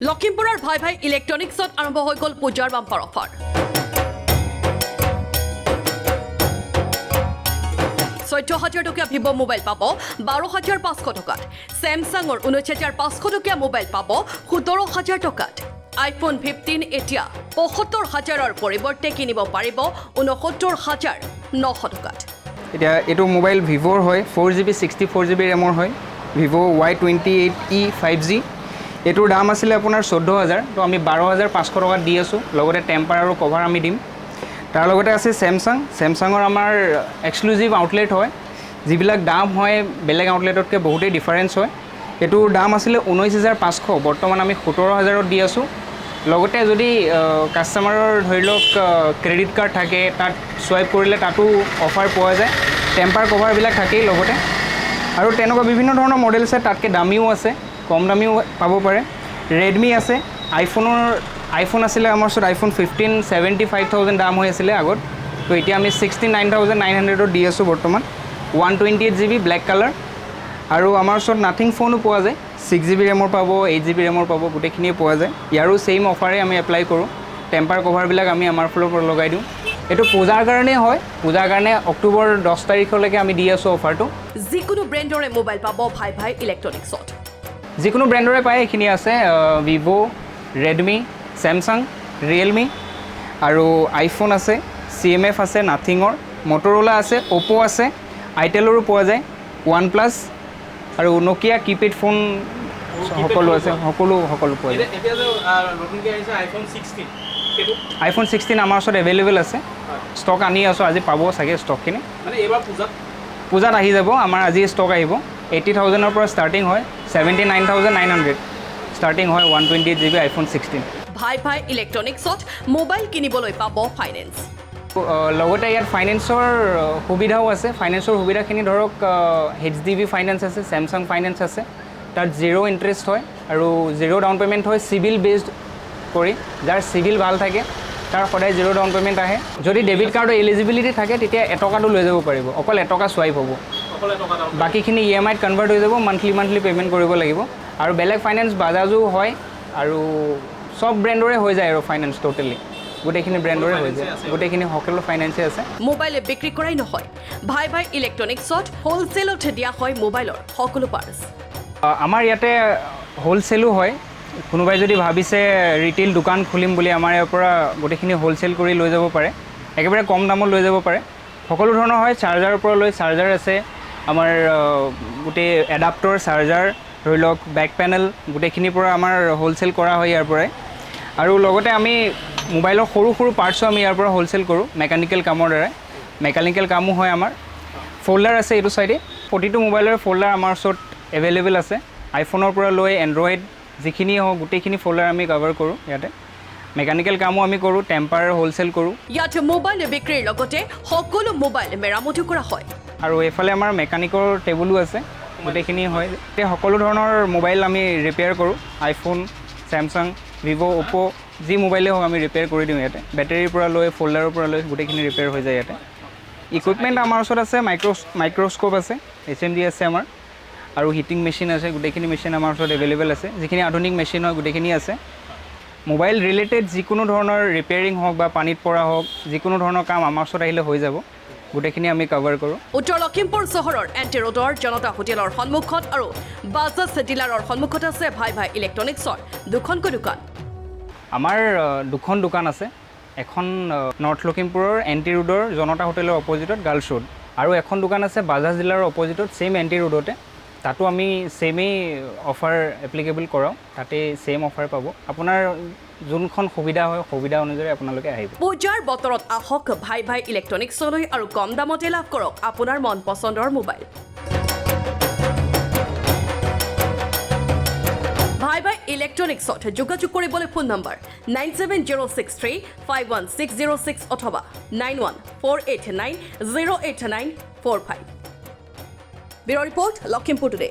লখিমপুৰৰ ভাই ভাই ইলেক্ট্ৰনিক্সত আৰম্ভ হৈ গ'ল পূজাৰ বাম্পাৰ অফাৰ ১৪,০০০ টকীয়া ভিভো মোবাইল পাব ১২,৫০০ টকাত স্যামসাঙৰ ১৯,৫০০ টকীয়া মোবাইল পাব ১৭,০০০ টকাত আইফোন 15 এতিয়া ৭৫,০০০ৰ পৰিৱৰ্তে কিনিব পাৰিব ৬৯,৯০০ টকাত এতিয়া এইটো মোবাইল ভিভোৰ হয় 4GB 64GB ৰেমৰ হয় ভিভো Y28e 5G এটোৰ দাম আছিল আপোনাৰ ১৪,০০০ তো আমি ১২,৫০০ টকাত দি আছোঁ লগতে টেম্পাৰ আৰু কভাৰ আমি দিম তাৰ লগতে আছে স্যামসাঙৰ আমাৰ এক্সক্লুজিভ আউটলেট হয় যিবিলাক দাম হয় বেলেগ আউটলেটতকৈ বহুতেই ডিফাৰেঞ্চ হয় এটোৰ দাম আছিলে ১৯,৫০০ বৰ্তমান আমি ১৭,০০০ত দি আছোঁ লগতে যদি কাষ্টমাৰৰ ধৰি লওক ক্ৰেডিট কাৰ্ড থাকে তাত সোৱাইপ কৰিলে তাতো অফাৰ পোৱা যায় টেম্পাৰ কভাৰবিলাক থাকেই লগতে আৰু তেনেকুৱা বিভিন্ন ধৰণৰ মডেল আছে তাতকৈ দামীও আছে কম দামীও পাব পাৰে ৰেডমি আছে আইফোন আছিলে আমাৰ ওচৰত আইফোন 15 75,000 দাম হৈ আছিলে আগত তো এতিয়া আমি 69,900ত দি আছোঁ বৰ্তমান 128GB ব্লেক কালাৰ আৰু আমাৰ ওচৰত নাথিং ফোনো পোৱা যায় 6GB ৰেমৰ পাব 8GB ৰেমৰ পাব গোটেইখিনিয়ে পোৱা যায় ইয়াৰো ছেইম অফাৰে আমি এপ্লাই কৰোঁ টেম্পাৰ কভাৰবিলাক আমি আমাৰ ফালৰ পৰা লগাই দিওঁ এইটো পূজাৰ কাৰণে হয় পূজাৰ কাৰণে অক্টোবৰ 10 তাৰিখলৈকে আমি দি আছোঁ অফাৰটো যিকোনো ব্ৰেণ্ডৰে মোবাইল পাব ভাই ভাই ইলেক্ট্ৰনিক্সত যিকোনো ব্ৰেণ্ডৰে পায় এইখিনি আছে ভিভো ৰেডমি স্যামসাং ৰিয়েলমি আৰু আইফোন আছে CMF আছে নাথিঙৰ মটৰলা আছে অপো আছে আইটেলৰো পোৱা যায় OnePlus আৰু নকিয়া কিপেড ফোন সকলো আছে সকলো পোৱা যায় আইফোন 16 আমাৰ ওচৰত এভেইলেবল আছে ষ্টক আনি আছোঁ আজি পাব চাগে ষ্টকখিনি পূজাত আহি যাব আমাৰ আজি ষ্টক আহিব 80,000ৰ পৰা ষ্টাৰ্টিং হয় 79,900 ষ্টাৰ্টিং হয় 128GB আইফোন 16 ভাই ভাই ইলেক্ট্ৰনিক্সত মোবাইল কিনিবলৈ পাব ফাইনেন্স লগতে ইয়াত ফাইনেন্সৰ সুবিধাও আছে ফাইনেন্সৰ সুবিধাখিনি ধৰক HDB ফাইনেন্স আছে স্যামসাং ফাইনেন্স আছে তাত জিৰ' ইণ্টাৰেষ্ট হয় আৰু জিৰ' ডাউন পে'মেণ্ট হয় চিভিল বেছড কৰি যাৰ চিভিল ভাল থাকে তাৰ সদায় জিৰ' ডাউন পে'মেণ্ট আহে যদি ডেবিট কাৰ্ডৰ এলিজিবিলিটি থাকে তেতিয়া এটকাটো লৈ যাব পাৰিব অকল এটকা চুৱাইপ হ'ব বাকীখিনি EMIত কনভাৰ্ট হৈ যাব মান্থলি পে'মেণ্ট কৰিব লাগিব আৰু বেলেগ ফাইনেন্স বাজাজো হয় আৰু সব ব্ৰেণ্ডৰে হৈ যায় আৰু ফাইনেন্স টোটেলি গোটেইখিনি ব্ৰেণ্ডৰে হৈ যায় গোটেইখিনি সকলো ফাইনেন্সে আছে মোবাইল বিক্ৰী কৰাই নহয় ভাই ভাই ইলেক্ট্ৰনিক্সত হোলচেলত দিয়া হয় মোবাইলৰ সকলো পাৰ্টছ আমাৰ ইয়াতে হোলচেলো হয় কোনোবাই যদি ভাবিছে ৰিটেইল দোকান খুলিম বুলি আমাৰ ইয়াৰ পৰা গোটেইখিনি হোলচেল কৰি লৈ যাব পাৰে একেবাৰে কম দামত লৈ যাব পাৰে সকলো ধৰণৰ হয় চাৰ্জাৰৰ পৰা লৈ চাৰ্জাৰ আছে আমাৰ গোটেই এডাপ্টৰ চাৰ্জাৰ ধৰি লওক বেক পেনেল গোটেইখিনিৰ পৰা আমাৰ হোলচেল কৰা হয় ইয়াৰ পৰাই আৰু লগতে আমি মোবাইলৰ সৰু পাৰ্টছো আমি ইয়াৰ পৰা হোলচেল কৰোঁ মেকানিকেল কামৰ দ্বাৰা মেকানিকেল কামো হয় আমাৰ ফ'ল্ডাৰ আছে এইটো চাইডে প্ৰতিটো মোবাইলৰ ফ'ল্ডাৰ আমাৰ ওচৰত এভেইলেবল আছে আইফোনৰ পৰা লৈ এণ্ড্ৰইড যিখিনি হওক গোটেইখিনি ফ'ল্ডাৰ আমি কভাৰ কৰোঁ ইয়াতে মেকানিকেল কামো আমি কৰোঁ টেম্পাৰ হোলচেল কৰোঁ ইয়াত মোবাইল বিক্ৰীৰ লগতে সকলো মোবাইল মেৰামতি কৰা হয় আৰু এইফালে আমাৰ মেকানিকৰ টেবুলো আছে গোটেইখিনি হয় সকলো ধৰণৰ মোবাইল আমি ৰিপেয়াৰ কৰোঁ আইফোন স্যামসাং ভিভো অপো যি মোবাইলেই হওক আমি ৰিপেয়াৰ কৰি দিওঁ ইয়াতে বেটেৰীৰ পৰা লৈ ফ'ল্ডাৰৰ পৰা লৈ গোটেইখিনি ৰিপেয়াৰ হৈ যায় ইয়াতে ইকুইপমেণ্ট আমাৰ ওচৰত আছে মাইক্ৰস্কোপ আছে HMD আছে আমাৰ আৰু হিটিং মেচিন আছে গোটেইখিনি মেচিন আমাৰ ওচৰত এভেইলেবল আছে যিখিনি আধুনিক মেচিন হয় গোটেইখিনি আছে মোবাইল ৰিলেটেড যিকোনো ধৰণৰ ৰিপেয়াৰিং হওক বা পানীত পৰা হওক যিকোনো ধৰণৰ কাম আমাৰ ওচৰত আহিলে হৈ যাব গোটেইখিনি আমি কভাৰ কৰোঁ উত্তৰ লখিমপুৰ চহৰৰ এণ্টি ৰোডৰ জনতা হোটেলৰ সন্মুখত আৰু বাজাজ ডিলাৰৰ সন্মুখত আছে ভাই ভাই ইলেক্ট্ৰনিক্সৰ দুখনকৈ দোকান আমাৰ দুখন দোকান আছে এখন নৰ্থ লখিমপুৰৰ এণ্টি ৰোডৰ জনতা হোটেলৰ অপজিটত গাৰ্লছ ৰোড আৰু এখন দোকান আছে বাজাজ ডিলাৰৰ অপজিটত ছেইম এণ্টি ৰোডতে তাতো আমি ছেইমেই অফাৰ এপ্লিকেবল কৰাওঁ তাতে ছেইম অফাৰ পাব আপোনাৰ যোনখন সুবিধা হয় সুবিধা অনুযায়ী আপোনালোকে আহিব পূজাৰ বতৰত আহক ভাই ভাই ইলেক্ট্ৰনিক্সলৈ আৰু কম দামতে লাভ কৰক আপোনাৰ মন পচন্দৰ মোবাইল ভাই ভাই ইলেক্ট্ৰনিক্সত যোগাযোগ কৰিবলৈ ফোন নম্বৰ 9706351606 অথবা 9148908945 ব্যুৰ ৰিপৰ্ট লখিমপুৰ টুডে